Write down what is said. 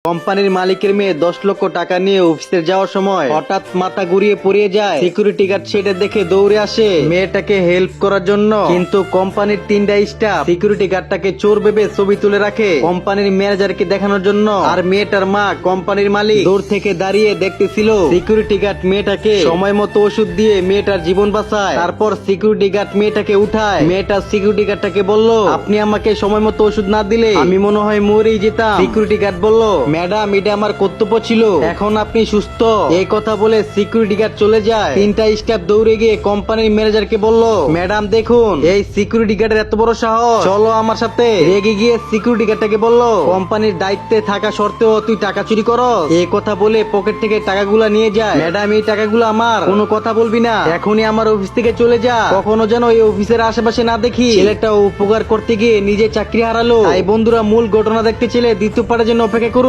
কোম্পানির মালিকের মেয়ে 10 লক্ষ টাকা নিয়ে অফিসে যাওয়ার সময় হঠাৎ মাথা ঘুরিয়ে পড়ে যায়। সিকিউরিটি গার্ড সেটা দেখে দৌড়ে আসে মেয়েটাকে হেল্প করার জন্য, কিন্তু কোম্পানির 3টা স্টাফ সিকিউরিটি গার্ডটাকে চোর ভেবে ছবি তুলে রাখে কোম্পানির ম্যানেজারকে দেখানোর জন্য। আর মেয়েটার মা কোম্পানির মালিক দূর থেকে দাঁড়িয়ে দেখতেছিল। সিকিউরিটি গার্ড মেয়েটাকে সময় মতো ওষুধ দিয়ে মেয়েটার জীবন বাঁচায়। তারপর সিকিউরিটি গার্ড মেয়েটাকে উঠায়। মেয়েটা সিকিউরিটি গার্ডটাকে বলল, আপনি আমাকে সময় মতো ওষুধ না দিলে আমি মনে হয় মরেই যেতাম। সিকিউরিটি গার্ড বলল, ম্যাডাম এটা আমার কর্তব্য ছিল, এখন আপনি সুস্থ। এই কথা বলে সিকিউরিটি গার্ড চলে যায়। 3টা স্টাফ দৌড়ে গিয়ে কোম্পানির ম্যানেজারকে বলল, ম্যাডাম দেখুন এই সিকিউরিটি গার্ডের এত বড় সাহস, চলো আমার সাথে। রেগে গিয়ে সিকিউরিটি গার্ডটাকে বলল, কোম্পানির দায়িত্বে থাকা সত্ত্বেও তুই টাকা চুরি করস। এই কথা বলে পকেট থেকে টাকাগুলা নিয়ে যায়। ম্যাডাম এই টাকাগুলো আমার, কোনো কথা বলবি না, এখনই আমার অফিস থেকে চলে যা, কখনো যেন এই অফিসের আশেপাশে না দেখি। ছেলেটা উপকার করতে গিয়ে নিজে চাকরি হারালো। তাই বন্ধুরা, মূল ঘটনা দেখতে চাইলে দ্বিতীয় পার্টের জন্য অপেক্ষা করুন।